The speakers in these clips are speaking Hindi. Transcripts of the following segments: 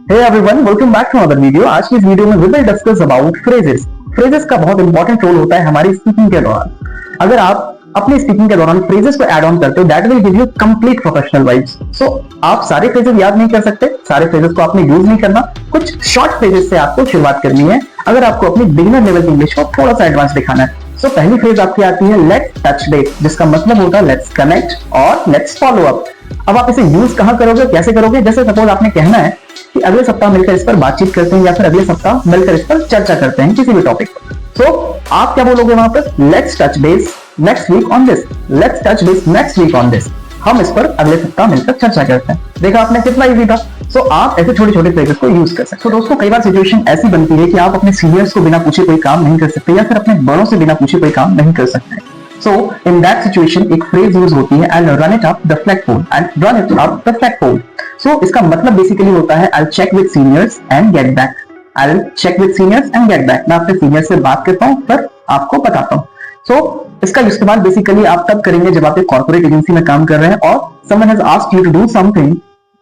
Hey everyone, welcome back to another video। आज की इस वीडियो में we will discuss about phrases। phrases का बहुत इंपॉर्टेंट रोल होता है हमारी स्पीकिंग के दौरान। अगर आप अपनी स्पीकिंग के दौरान फ्रेजेस को ऐड ऑन करते हो, that will give you complete professional vibes. So आप सारे फ्रेजेस याद नहीं कर सकते, सारे फ्रेजेस को आपने यूज नहीं करना, कुछ शॉर्ट फ्रेजेस से आपको शुरुआत करनी है अगर आपको अपनी बिगिनर लेवल की इंग्लिश को थोड़ा सा एडवांस दिखाना है। सो पहली फ्रेज आपकी आती है लेट्स टच बेस, जिसका मतलब होता है लेट्स कनेक्ट और लेट्स फॉलो अप। अब आप इसे यूज कहां करोगे, कैसे करोगे? जैसे सपोज आपने कहना है कि अगले सप्ताह मिलकर इस पर बातचीत करते हैं या फिर अगले सप्ताह मिलकर इस पर चर्चा करते हैं किसी भी टॉपिक पर। सो आप क्या बोलोगे वहां पर? Let's touch base next week on this. Let's touch base next week on this. हम इस पर अगले सप्ताह मिलकर चर्चा करते हैं। देखा आपने कितना इजी था। सो आप ऐसे छोटे छोटे फ्रेजेस को यूज कर सकते हो। दोस्तों कई बार सिचुएशन ऐसी बनती है कि आप अपने सीनियर्स को बिना पूछे कोई काम नहीं कर सकते या फिर अपने बड़ों से बिना पूछे कोई काम नहीं कर सकते। So in that situation एक फ्रेज यूज होती है I'll run it up the flagpole and run it up the flagpole। So इसका मतलब बेसिकली होता है I'll check with seniors and get back। I'll check with seniors and get back। मैं अपने सीनियर से बात करता हूँ पर आपको बताता हूँ। So इसका इस्तेमाल बेसिकली आप तब करेंगे जब आप एक कॉर्पोरेट एजेंसी में काम कर रहे हैं और someone has asked you to do something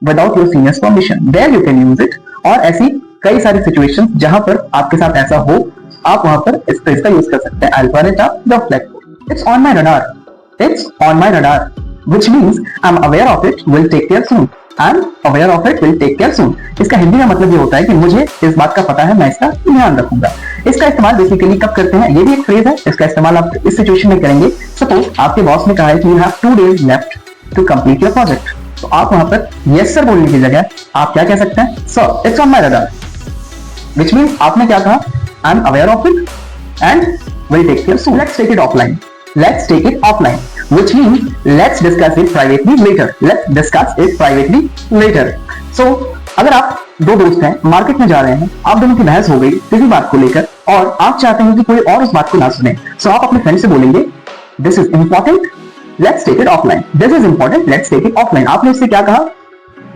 without your seniors permission। There you can use it। और ऐसी कई सारी सिचुएशंस जहां पर आपके साथ ऐसा हो, आप वहां पर इस फ्रेज का यूज कर सकते हैं I'll run it up the flagpole। It's on my radar। It's on my radar, which means I'm aware of it, will take care soon। I'm aware of it, will take care soon। इसका हिंदी में मतलब ये होता है कि मुझे इस बात का पता है, मैं इसका ध्यान रखूंगा। इसका इस्तेमाल बेसिकली कब करते हैं? ये भी एक फ्रेज है। इसका इस्तेमाल आप इस सिचुएशन में करेंगे। सपोज आपके बॉस ने कहा है कि you have 2 days left to complete your project। तो आप वहां पर yes sir बोलने की जगह आप क्या कह सकते हैं? Sir, it's on my radar। Which means आपने क्या कहा? I'm aware of it and will take care soon। Let's take it offline। Let's take it offline, which means let's discuss it privately later। Let's discuss it privately later। So अगर आप दो दोस्त हैं, मार्केट में जा रहे हैं, आप दोनों की बहस हो गई किसी बात को लेकर और आप चाहते हैं कि कोई और उस बात को ना सुने। So आप अपने फ्रेंड से बोलेंगे This is important, let's take it offline। This is important, let's take it offline। आपने इससे क्या कहा?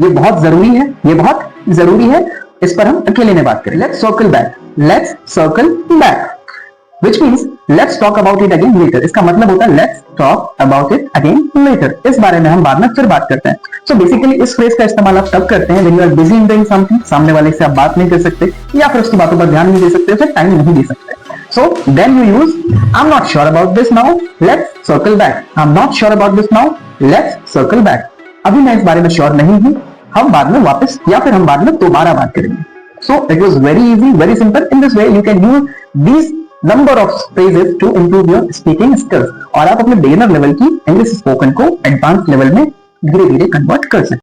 ये बहुत जरूरी है, ये बहुत जरूरी है, इस पर हम अकेले में बात करें। Let's circle back। Let's circle back, which means let's talk about it again later। इसका मतलब होता है let's talk about it again later। इस बारे में हम बाद में फिर बात करते हैं। So basically इस फ्रेज का इस्तेमाल आप तब करते हैं when you are busy in doing something। सामने वाले से आप बात नहीं कर सकते या फिर उसकी बातों पर ध्यान नहीं दे सकते, फिर टाइम नहीं दे सकते। So then you use I'm not sure about this now, let's circle back। I'm not sure about this now, let's circle back। अभी मैं इस बारे में श्योर नहीं हूँ, हम बाद में वापस या फिर हम बाद में दोबारा बात करेंगे। So it was very easy, very simple। In this way you can use these number of phrases to improve your speaking skills। और आप अपने beginner लेवल की इंग्लिश स्पोकन को एडवांस लेवल में धीरे धीरे कन्वर्ट कर सकते हैं।